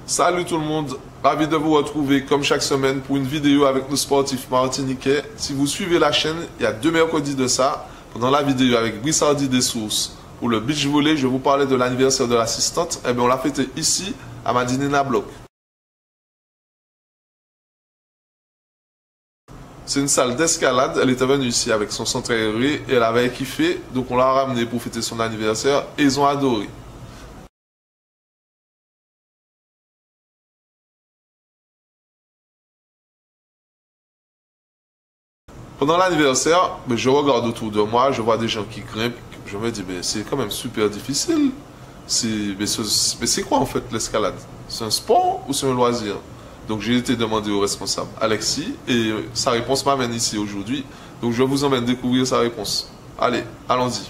Salut tout le monde, ravi de vous retrouver comme chaque semaine pour une vidéo avec nos sportifs martiniquais. Si vous suivez la chaîne, il y a 2 mercredis de ça. Pendant la vidéo avec Brissardi des Sources pour le beach volley, je vous parlais de l'anniversaire de l'assistante. Eh bien, on l'a fêté ici, à Madinina Block. C'est une salle d'escalade, elle était venue ici avec son centre aéré et elle avait kiffé, donc on l'a ramené pour fêter son anniversaire et ils ont adoré. Pendant l'anniversaire, je regarde autour de moi, je vois des gens qui grimpent, je me dis, mais c'est quand même super difficile. Mais c'est quoi en fait l'escalade? C'est un sport ou c'est un loisir? Donc j'ai été demandé au responsable Alexis et sa réponse m'amène ici aujourd'hui. Donc je vous emmène découvrir sa réponse. Allez, allons-y.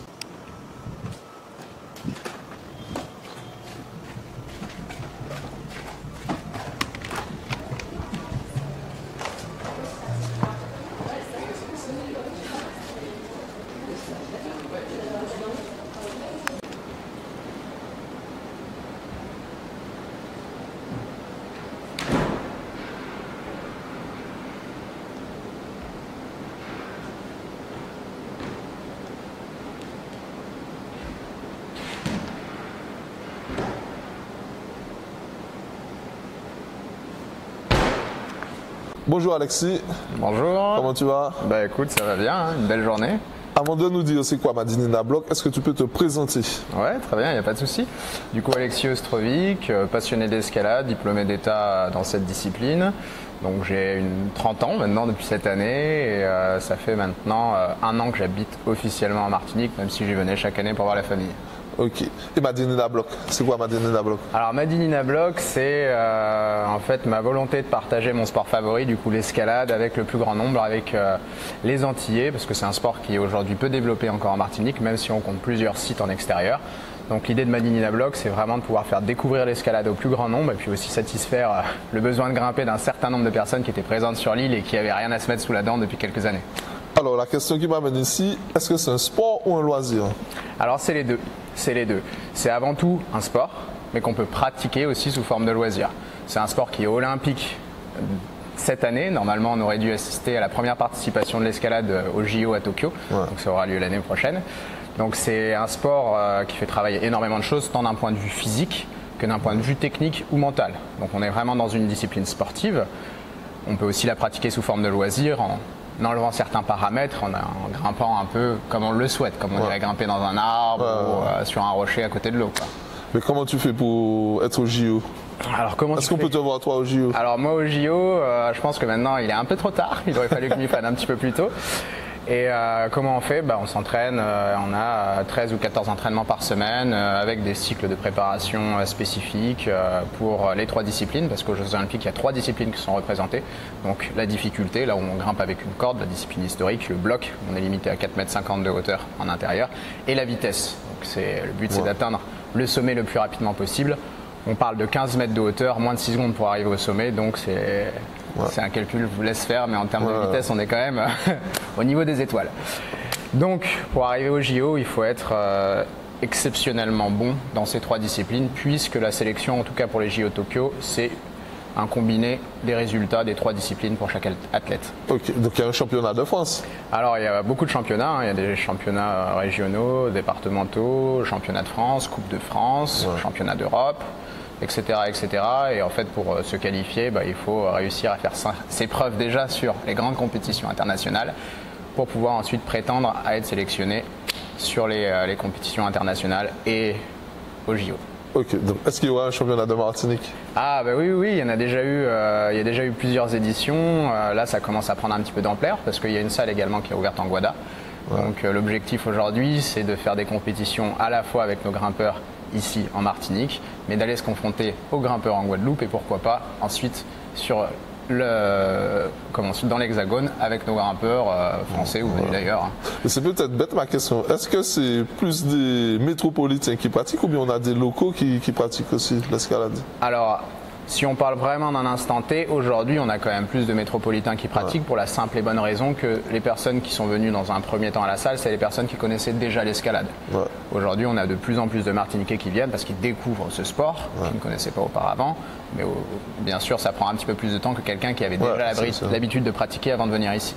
Bonjour Alexis. Bonjour. Comment tu vas? Bah écoute, ça va bien, hein, une belle journée. Avant de nous dire c'est quoi Madinina Block, est-ce que tu peux te présenter? Ouais, très bien, il n'y a pas de souci. Du coup, Alexis Ostrovic, passionné d'escalade, diplômé d'État dans cette discipline. Donc j'ai 30 ans maintenant depuis cette année et ça fait maintenant 1 an que j'habite officiellement en Martinique, même si j'y venais chaque année pour voir la famille. Ok. Et Madinina Block, c'est quoi Madinina Block? Alors Madinina Block, c'est en fait ma volonté de partager mon sport favori, du coup l'escalade, avec le plus grand nombre, avec les Antillais, parce que c'est un sport qui est aujourd'hui peu développé encore en Martinique, même si on compte plusieurs sites en extérieur. Donc l'idée de Madinina Block, c'est vraiment de pouvoir faire découvrir l'escalade au plus grand nombre et puis aussi satisfaire le besoin de grimper d'un certain nombre de personnes qui étaient présentes sur l'île et qui n'avaient rien à se mettre sous la dent depuis quelques années. Alors la question qui m'amène ici, est-ce que c'est un sport ou un loisir? Alors c'est les deux. C'est les deux. C'est avant tout un sport, mais qu'on peut pratiquer aussi sous forme de loisir. C'est un sport qui est olympique cette année. Normalement, on aurait dû assister à la première participation de l'escalade au JO à Tokyo. Ouais. Donc ça aura lieu l'année prochaine. Donc c'est un sport qui fait travailler énormément de choses, tant d'un point de vue physique que d'un point de vue technique ou mental. Donc on est vraiment dans une discipline sportive. On peut aussi la pratiquer sous forme de loisir en enlevant certains paramètres, en grimpant un peu comme on le souhaite, comme on irait grimper dans un arbre ou sur un rocher à côté de l'eau. Mais comment tu fais pour être au JO? Alors comment Est-ce qu'on peut te voir toi au JO? Alors moi au JO, je pense que maintenant il est un peu trop tard, il aurait fallu que je m'y prenne un petit peu plus tôt. Et comment on fait? On s'entraîne, on a 13 ou 14 entraînements par semaine avec des cycles de préparation spécifiques pour les 3 disciplines, parce qu'aux Jeux Olympiques, il y a 3 disciplines qui sont représentées. Donc la difficulté, là où on grimpe avec une corde, la discipline historique, le bloc, on est limité à 4,50 m de hauteur en intérieur, et la vitesse. Donc le but c'est d'atteindre le sommet le plus rapidement possible. On parle de 15 mètres de hauteur, moins de 6 secondes pour arriver au sommet, donc c'est un calcul, je vous laisse faire, mais en termes de vitesse, on est quand même au niveau des étoiles. Donc, pour arriver au JO, il faut être exceptionnellement bon dans ces 3 disciplines, puisque la sélection, en tout cas pour les JO Tokyo, c'est un combiné des résultats des 3 disciplines pour chaque athlète. Ok, donc il y a un championnat de France? Alors, il y a beaucoup de championnats, il y a des championnats régionaux, départementaux, championnat de France, Coupe de France, championnat d'Europe, etc., etc. Et en fait, pour se qualifier, il faut réussir à faire ses preuves déjà sur les grandes compétitions internationales pour pouvoir ensuite prétendre à être sélectionné sur les compétitions internationales et au JO. Ok, donc est-ce qu'il y aura un championnat de Martinique? Ah oui, il y en a déjà eu, il y a déjà eu plusieurs éditions. Là, ça commence à prendre un petit peu d'ampleur parce qu'il y a une salle également qui est ouverte en Guada. Donc l'objectif aujourd'hui, c'est de faire des compétitions à la fois avec nos grimpeurs ici en Martinique, mais d'aller se confronter aux grimpeurs en Guadeloupe et pourquoi pas ensuite dans l'Hexagone avec nos grimpeurs français ou venus d'ailleurs. C'est peut-être bête ma question. Est-ce que c'est plus des métropolitains qui pratiquent ou bien on a des locaux qui pratiquent aussi l'escalade? Alors, Si on parle vraiment d'un instant T, aujourd'hui, on a quand même plus de métropolitains qui pratiquent pour la simple et bonne raison que les personnes qui sont venues dans un premier temps à la salle, c'est les personnes qui connaissaient déjà l'escalade. Aujourd'hui, on a de plus en plus de Martiniquais qui viennent parce qu'ils découvrent ce sport qu'ils ne connaissaient pas auparavant. Mais bien sûr, ça prend un petit peu plus de temps que quelqu'un qui avait déjà l'habitude de pratiquer avant de venir ici.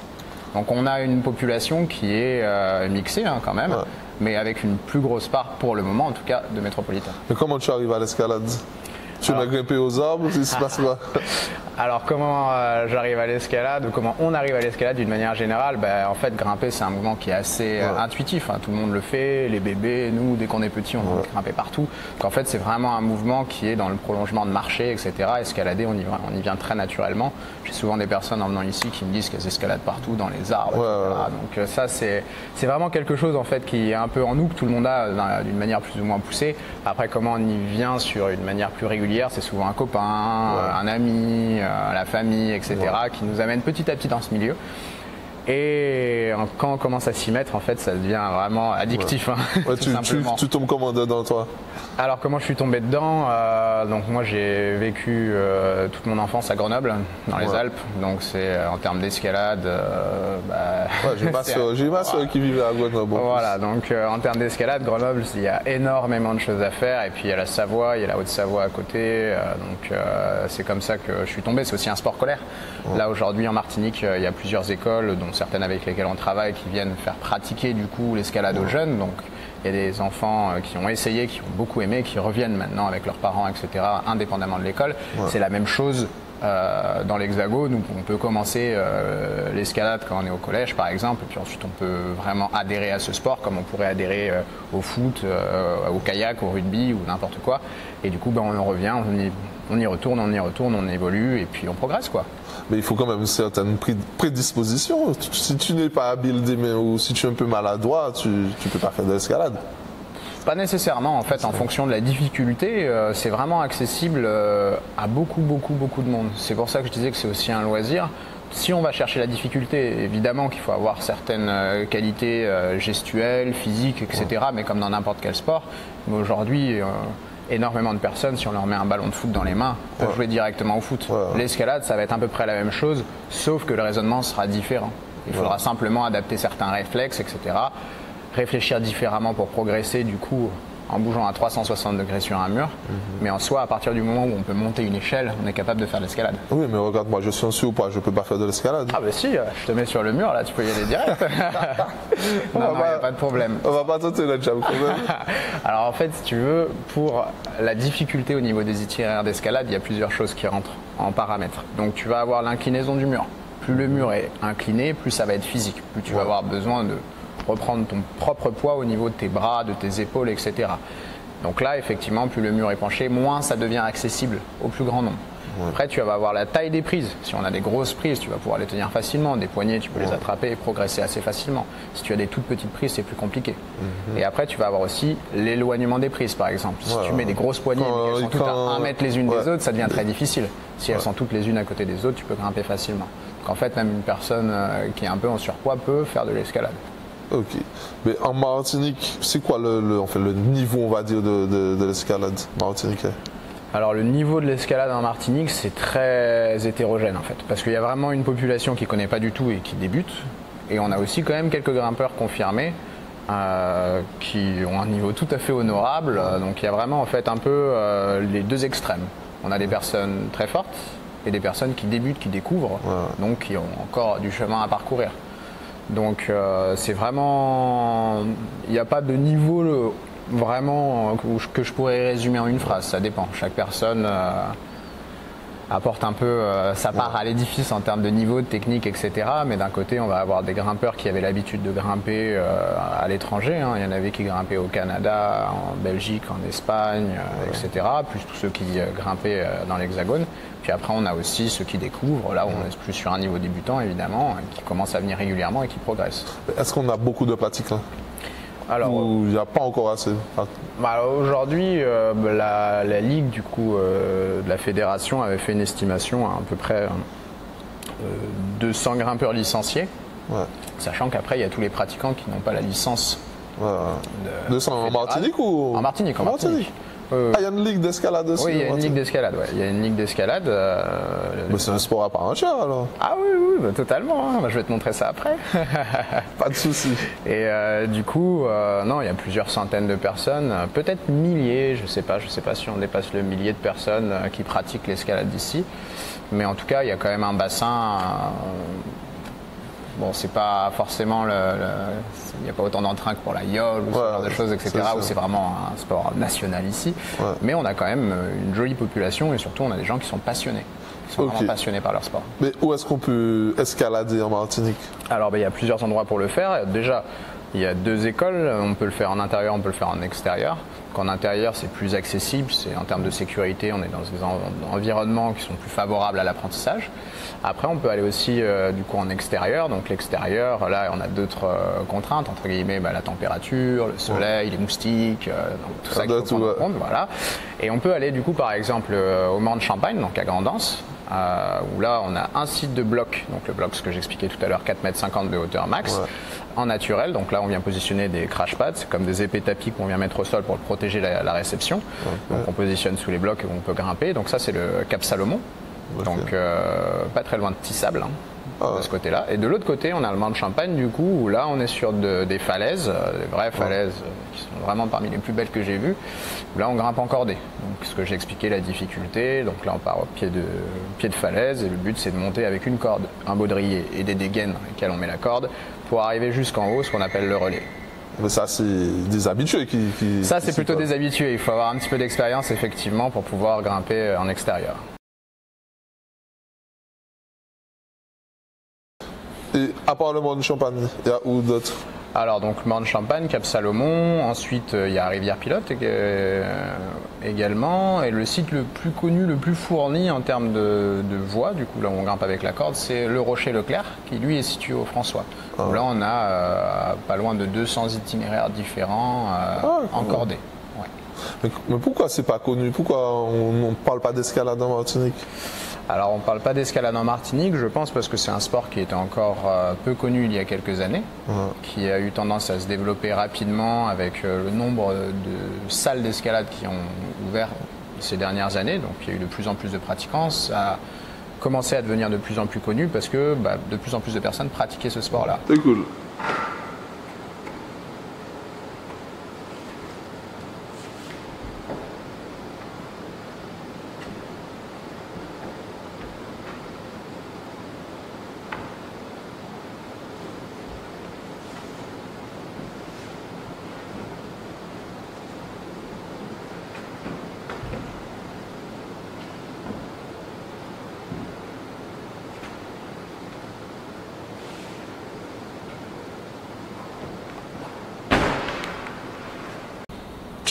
Donc on a une population qui est mixée quand même, mais avec une plus grosse part, pour le moment en tout cas, de métropolitains. Mais comment tu arrives à l'escalade? Tu m'as grimpé aux arbres, il se passe quoi? Alors comment j'arrive à l'escalade, ou comment on arrive à l'escalade d'une manière générale, en fait grimper c'est un mouvement qui est assez intuitif, tout le monde le fait, les bébés, nous dès qu'on est petit on peut grimper partout. Donc en fait c'est vraiment un mouvement qui est dans le prolongement de marcher, etc. Escalader on y vient très naturellement. J'ai souvent des personnes en venant ici qui me disent qu'elles escaladent partout dans les arbres, etc. Donc ça c'est vraiment quelque chose en fait qui est un peu en nous, que tout le monde a d'une manière plus ou moins poussée. Après comment on y vient sur une manière plus régulière, c'est souvent un copain, un ami, la famille, etc. qui nous amène petit à petit dans ce milieu. Et quand on commence à s'y mettre, en fait, ça devient vraiment addictif. Tu tombes comment dedans, toi? Alors, comment je suis tombé dedans? Donc, moi, j'ai vécu toute mon enfance à Grenoble, dans les Alpes. Donc, c'est en termes d'escalade. J'ai ma soeur qui vivait à Grenoble. Voilà, donc en termes d'escalade, Grenoble, il y a énormément de choses à faire. Et puis, il y a la Savoie, il y a la Haute-Savoie à côté. Donc, c'est comme ça que je suis tombé. C'est aussi un sport scolaire. Là, aujourd'hui, en Martinique, il y a plusieurs écoles, dont certaines avec lesquelles on travaille, qui viennent faire pratiquer du coup l'escalade aux jeunes. Donc il y a des enfants qui ont essayé, qui ont beaucoup aimé, qui reviennent maintenant avec leurs parents, etc., indépendamment de l'école. C'est la même chose dans l'Hexagone, où on peut commencer l'escalade quand on est au collège par exemple, et puis ensuite on peut vraiment adhérer à ce sport comme on pourrait adhérer au foot, au kayak, au rugby ou n'importe quoi. Et du coup on revient, on y retourne, on évolue et puis on progresse quoi. Mais il faut quand même une certaine prédisposition. Si tu n'es pas habile des mains ou si tu es un peu maladroit, tu ne peux pas faire de l'escalade. Pas nécessairement, en fait, en fonction de la difficulté, c'est vraiment accessible à beaucoup de monde. C'est pour ça que je disais que c'est aussi un loisir. Si on va chercher la difficulté, évidemment qu'il faut avoir certaines qualités gestuelles, physiques, etc., mais comme dans n'importe quel sport. Mais aujourd'hui, énormément de personnes, si on leur met un ballon de foot dans les mains, peuvent jouer directement au foot. L'escalade, ça va être à peu près la même chose, sauf que le raisonnement sera différent. Il faudra simplement adapter certains réflexes, etc. Réfléchir différemment pour progresser, du coup, en bougeant à 360 degrés sur un mur. Mais en soi, à partir du moment où on peut monter une échelle, on est capable de faire de l'escalade. Oui, mais regarde, moi, je suis un surpoids, je ne peux pas faire de l'escalade. Ah bah si, je te mets sur le mur, là, tu peux y aller direct. Non, il n'y a pas de problème. On va pas tenter notre job quand même. Alors en fait, si tu veux, pour la difficulté au niveau des itinéraires d'escalade, il y a plusieurs choses qui rentrent en paramètres. Donc tu vas avoir l'inclinaison du mur. Plus le mur est incliné, plus ça va être physique. Plus tu vas avoir besoin de reprendre ton propre poids au niveau de tes bras, de tes épaules, etc. Donc là, effectivement, plus le mur est penché, moins ça devient accessible au plus grand nombre. Après, tu vas avoir la taille des prises. Si on a des grosses prises, tu vas pouvoir les tenir facilement. Des poignées, tu peux les attraper et progresser assez facilement. Si tu as des toutes petites prises, c'est plus compliqué. Et après, tu vas avoir aussi l'éloignement des prises, par exemple. Si tu mets des grosses poignées, mais qu'elles sont toutes à 1 mètre les unes des autres, ça devient très difficile. Si elles sont toutes les unes à côté des autres, tu peux grimper facilement. Donc en fait, même une personne qui est un peu en surpoids peut faire de l'escalade. Ok. Mais en Martinique, c'est quoi le niveau, on va dire, de l'escalade martiniquais? Alors le niveau de l'escalade en Martinique, c'est très hétérogène en fait. Parce qu'il y a vraiment une population qui ne connaît pas du tout et qui débute. Et on a aussi quand même quelques grimpeurs confirmés qui ont un niveau tout à fait honorable. Donc il y a vraiment en fait un peu les deux extrêmes. On a des personnes très fortes et des personnes qui débutent, qui découvrent, donc qui ont encore du chemin à parcourir. Donc c'est vraiment, il n'y a pas de niveau vraiment que je pourrais résumer en une phrase, ça dépend. Chaque personne apporte un peu sa part à l'édifice en termes de niveau, de technique, etc. Mais d'un côté, on va avoir des grimpeurs qui avaient l'habitude de grimper à l'étranger. Il y en avait qui grimpaient au Canada, en Belgique, en Espagne, etc. Plus tous ceux qui grimpaient dans l'Hexagone. Puis après, on a aussi ceux qui découvrent. Là, on est plus sur un niveau débutant, évidemment, qui commencent à venir régulièrement et qui progressent. Est-ce qu'on a beaucoup de pratiques là? Alors, ou il n'y a pas encore assez? Aujourd'hui, la ligue du coup, de la fédération avait fait une estimation à peu près 200 grimpeurs licenciés, sachant qu'après il y a tous les pratiquants qui n'ont pas la licence. 200 en Martinique ou? En Martinique. Ah, il y a une ligue d'escalade aussi? Oui, il y a une ligue d'escalade, ouais. Il y a une ligue d'escalade. Mais c'est un sport à part entière alors? Ah oui, oui, bah, totalement. Hein. Bah, je vais te montrer ça après. Pas de souci. Et du coup, non, il y a plusieurs centaines de personnes, peut-être milliers, je sais pas si on dépasse le millier de personnes qui pratiquent l'escalade d'ici. Mais en tout cas, il y a quand même un bassin. Bon, c'est pas forcément il n'y a pas autant d'entrain que pour la yole ou ce genre de choses, etc. Où c'est vraiment un sport national ici. Ouais. Mais on a quand même une jolie population et surtout on a des gens qui sont passionnés. Qui sont vraiment passionnés par leur sport. Mais où est-ce qu'on peut escalader en Martinique? Alors, il y a plusieurs endroits pour le faire. Déjà, il y a 2 écoles. On peut le faire en intérieur, on peut le faire en extérieur. Donc, en intérieur, c'est plus accessible. C'est en termes de sécurité, on est dans des environnements qui sont plus favorables à l'apprentissage. Après, on peut aller aussi du coup en extérieur. Donc, l'extérieur, là, on a d'autres contraintes, entre guillemets, la température, le soleil, les moustiques, donc tout ça qu'il faut prendre en compte. Voilà. Et on peut aller du coup, par exemple, au Mans de Champagne, donc à Grand'Anse. Où là on a un site de bloc, donc le bloc ce que j'expliquais tout à l'heure, 4,50 m de hauteur max, en naturel, donc là on vient positionner des crash pads, comme des épées tapis qu'on vient mettre au sol pour protéger la réception, donc on positionne sous les blocs et on peut grimper, donc ça c'est le Cap Salomon, donc pas très loin de Tissable. De ce côté-là. Et de l'autre côté, on a le Mans de Champagne, du coup, où là, on est sur des falaises, des vraies falaises qui sont vraiment parmi les plus belles que j'ai vues. Où là, on grimpe en cordée. Donc, ce que j'ai expliqué, la difficulté. Donc là, on part au pied de falaise. Et le but, c'est de monter avec une corde, un baudrier et des dégaines dans lesquelles on met la corde pour arriver jusqu'en haut, ce qu'on appelle le relais. Mais ça, c'est des habitués qui ça, c'est plutôt des habitués. Il faut avoir un petit peu d'expérience, effectivement, pour pouvoir grimper en extérieur. Et à part le Mans de Champagne, il y a où d'autres? Alors donc Mans de Champagne, Cap Salomon, ensuite il y a Rivière Pilote également, et le site le plus connu, le plus fourni en termes de voies, du coup là où on grimpe avec la corde, c'est le Rocher Leclerc, qui lui est situé au François. Où là on a pas loin de 200 itinéraires différents encordés. Ouais. Mais pourquoi c'est pas connu? Pourquoi on ne parle pas d'escalade en Martinique? Alors on ne parle pas d'escalade en Martinique, je pense parce que c'est un sport qui était encore peu connu il y a quelques années, qui a eu tendance à se développer rapidement avec le nombre de salles d'escalade qui ont ouvert ces dernières années, donc il y a eu de plus en plus de pratiquants, ça a commencé à devenir de plus en plus connu parce que de plus en plus de personnes pratiquaient ce sport-là. C'est cool.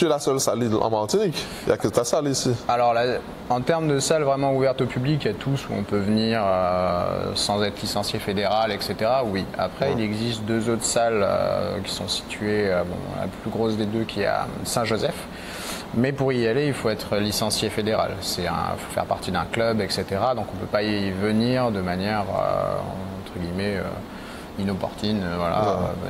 Tu es la seule salle en Martinique? Il n'y a que ta salle ici? Alors là, en termes de salles vraiment ouvertes au public, il y a tous où on peut venir sans être licencié fédéral, etc. Oui. Après, il existe 2 autres salles qui sont situées, la plus grosse des 2 qui est à Saint-Joseph. Mais pour y aller, il faut être licencié fédéral. Il faut faire partie d'un club, etc. Donc on ne peut pas y venir de manière, entre guillemets, inopportune,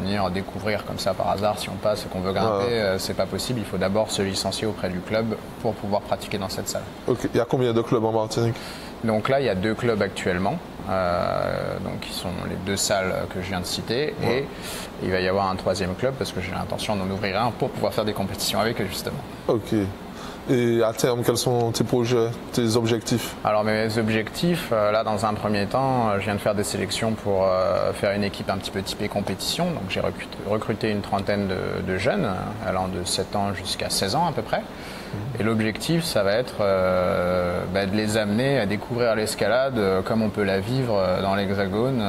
venir découvrir comme ça par hasard si on passe et qu'on veut grimper, c'est pas possible, il faut d'abord se licencier auprès du club pour pouvoir pratiquer dans cette salle. Ok, il y a combien de clubs en Martinique? Donc là il y a 2 clubs actuellement, donc qui sont les 2 salles que je viens de citer, et il va y avoir un 3e club parce que j'ai l'intention d'en ouvrir un pour pouvoir faire des compétitions avec eux justement. Ok. Et à terme, quels sont tes projets, tes objectifs? Alors mes objectifs, là dans un premier temps, je viens de faire des sélections pour faire une équipe un petit peu typée compétition. Donc j'ai recruté une trentaine de jeunes, allant de 7 ans jusqu'à 16 ans à peu près. Et l'objectif, ça va être de les amener à découvrir l'escalade comme on peut la vivre dans l'Hexagone.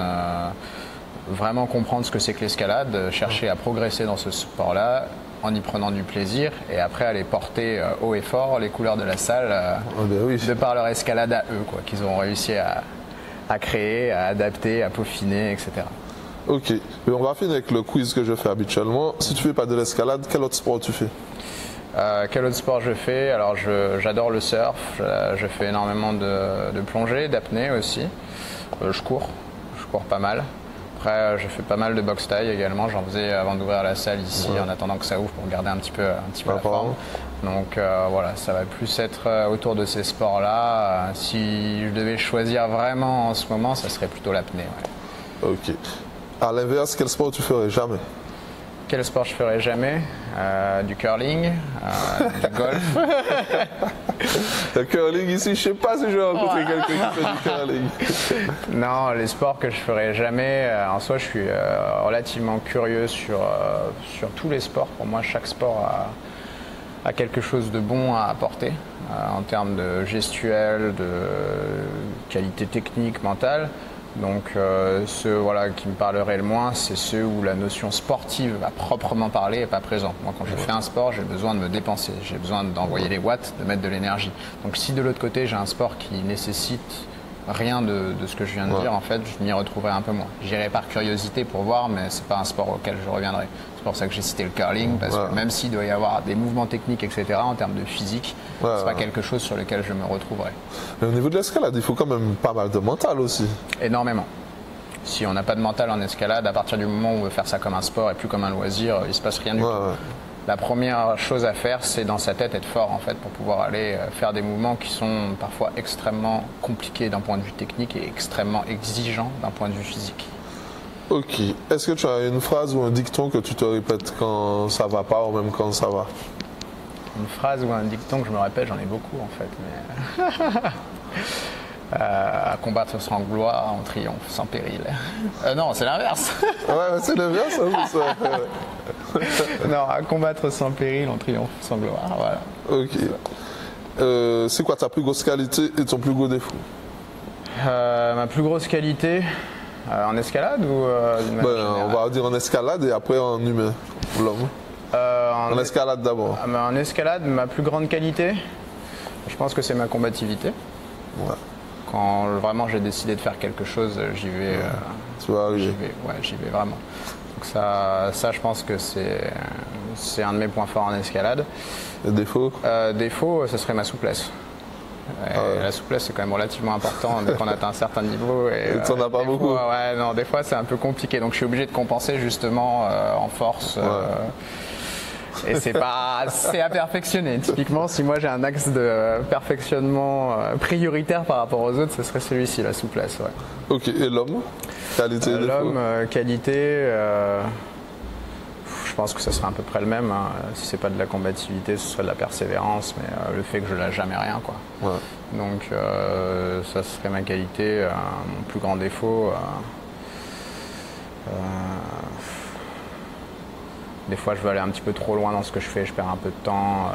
Vraiment comprendre ce que c'est que l'escalade, chercher à progresser dans ce sport-là, en y prenant du plaisir et après aller porter haut et fort les couleurs de la salle de par leur escalade à eux, qu'ils ont réussi à créer, à adapter, à peaufiner, etc. Ok, mais on va finir avec le quiz que je fais habituellement. Si tu fais pas de l'escalade, quel autre sport tu fais? Quel autre sport je fais? Alors j'adore le surf, je fais énormément de plongée, d'apnée aussi. Je cours pas mal. Après, je fais pas mal de boxe taille également. J'en faisais avant d'ouvrir la salle ici, en attendant que ça ouvre pour garder un petit peu la forme. Donc voilà, ça va plus être autour de ces sports-là. Si je devais choisir vraiment en ce moment, ça serait plutôt l'apnée. Ouais. Ok. À l'inverse, quel sport tu ferais jamais? Quel sport je ferais jamais? Du curling, du golf. Le curling ici, je sais pas si je vais rencontrer quelqu'un qui fait du curling. Non, les sports que je ferais jamais, en soi je suis relativement curieux sur tous les sports. Pour moi, chaque sport a quelque chose de bon à apporter en termes de gestuelle, de qualité technique, mentale. Donc ceux voilà, qui me parleraient le moins, c'est ceux où la notion sportive à proprement parler n'est pas présente. Moi quand je fais un sport, j'ai besoin de me dépenser, j'ai besoin d'envoyer les watts, de mettre de l'énergie. Donc si de l'autre côté j'ai un sport qui nécessite rien de ce que je viens de dire, en fait je m'y retrouverai un peu moins. J'irai par curiosité pour voir, mais c'est pas un sport auquel je reviendrai. C'est pour ça que j'ai cité le curling, parce que même s'il doit y avoir des mouvements techniques, etc., en termes de physique, c'est pas quelque chose sur lequel je me retrouverai. Mais au niveau de l'escalade, il faut quand même pas mal de mental aussi. Énormément. Si on n'a pas de mental en escalade, à partir du moment où on veut faire ça comme un sport et plus comme un loisir, il se passe rien du tout. La première chose à faire, c'est dans sa tête être fort en fait pour pouvoir aller faire des mouvements qui sont parfois extrêmement compliqués d'un point de vue technique et extrêmement exigeants d'un point de vue physique. Ok. Est-ce que tu as une phrase ou un dicton que tu te répètes quand ça va pas ou même quand ça va? Une phrase ou un dicton que je me répète, j'en ai beaucoup en fait. Mais à combattre sans gloire, en triomphe, sans péril. Non, c'est l'inverse. Ouais, c'est l'inverse. Non, à combattre sans péril, en triomphe, sans gloire. Voilà. Ok. C'est quoi ta plus grosse qualité et ton plus gros défaut? Ma plus grosse qualité en escalade ou on va dire en escalade et après en humain, l'homme. En escalade d'abord. En escalade, ma plus grande qualité, je pense que c'est ma combativité. Ouais. Quand vraiment j'ai décidé de faire quelque chose, j'y vais. Tu vas arriver. J'y vais vraiment. Donc ça, je pense que c'est un de mes points forts en escalade. Et défaut? Défaut, ce serait ma souplesse. La souplesse, c'est quand même relativement important dès qu'on atteint un certain niveau. Et tu n'en as pas beaucoup? Des fois, c'est un peu compliqué. Donc, je suis obligé de compenser justement en force. Et c'est à perfectionner. Typiquement, si moi j'ai un axe de perfectionnement prioritaire par rapport aux autres, ce serait celui-ci, la souplesse. Ouais. Ok, et l'homme? Qualité et défaut? L'homme, qualité, je pense que ce serait à peu près le même. Hein. Si c'est pas de la combativité, ce serait de la persévérance, mais le fait que je lâche jamais rien, quoi. Ouais. Donc ça serait ma qualité. Mon plus grand défaut. Des fois, je veux aller un petit peu trop loin dans ce que je fais, je perds un peu de temps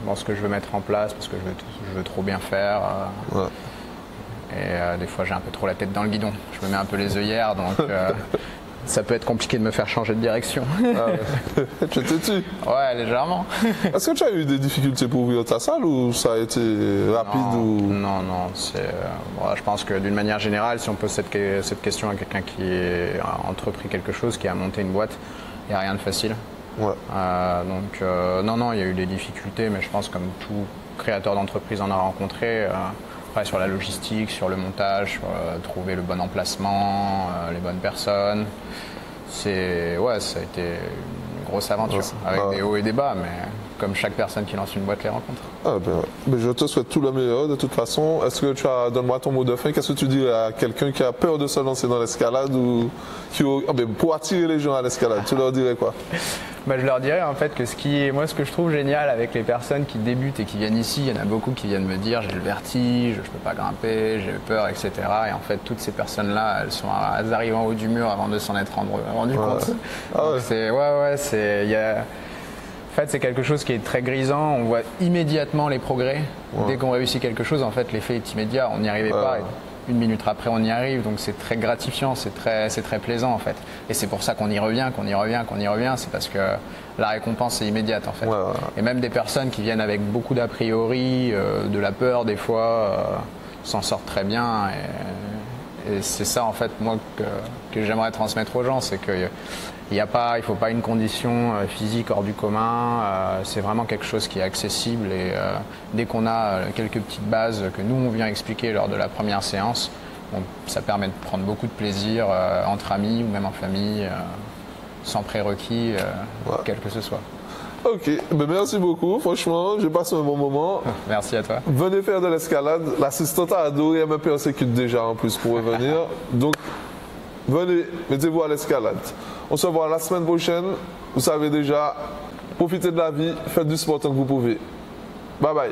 dans ce que je veux mettre en place parce que je veux trop bien faire. Et des fois, j'ai un peu trop la tête dans le guidon. Je me mets un peu les œillères, donc ça peut être compliqué de me faire changer de direction. Tu t'es tué? Ouais, légèrement. Est-ce que tu as eu des difficultés pour ouvrir ta salle ou ça a été rapide? Non. Je pense que d'une manière générale, si on pose cette question à quelqu'un qui a entrepris quelque chose, qui a monté une boîte, il n'y a rien de facile. Ouais. Non, il y a eu des difficultés, mais je pense comme tout créateur d'entreprise en a rencontré. Après, sur la logistique, sur le montage, sur trouver le bon emplacement, les bonnes personnes. Ça a été une grosse aventure, avec des hauts et des bas, mais comme chaque personne qui lance une boîte les rencontre. Mais je te souhaite tout le meilleur de toute façon. Est-ce que donne-moi ton mot de fin, qu'est-ce que tu dirais à quelqu'un qui a peur de se lancer dans l'escalade ou pour attirer les gens à l'escalade, tu leur dirais quoi? Je leur dirais en fait que ce que je trouve génial avec les personnes qui débutent et qui viennent ici, il y en a beaucoup qui viennent me dire j'ai le vertige, je peux pas grimper, j'ai peur, etc. Et en fait toutes ces personnes-là, elles arrivent en haut du mur avant de s'en être rendu compte. En fait, c'est quelque chose qui est très grisant. On voit immédiatement les progrès. Dès qu'on réussit quelque chose, en fait, l'effet est immédiat. On n'y arrivait pas. Et une minute après, on y arrive. Donc, c'est très gratifiant. C'est très plaisant, en fait. Et c'est pour ça qu'on y revient. C'est parce que la récompense est immédiate, en fait. Et même des personnes qui viennent avec beaucoup d'a priori, de la peur, des fois, s'en sortent très bien. Et c'est ça, en fait, moi, que j'aimerais transmettre aux gens. C'est que il ne faut pas une condition physique hors du commun, c'est vraiment quelque chose qui est accessible et dès qu'on a quelques petites bases que nous on vient expliquer lors de la première séance, ça permet de prendre beaucoup de plaisir entre amis ou même en famille, sans prérequis, quel que ce soit. Ok, ben merci beaucoup. Franchement, j'ai passé un bon moment. Merci à toi. Venez faire de l'escalade. L'assistante a adoré, elle me persécute déjà en plus pour revenir. Donc, venez, mettez-vous à l'escalade. On se voit la semaine prochaine. Vous savez déjà, profitez de la vie, faites du sport tant que vous pouvez. Bye bye.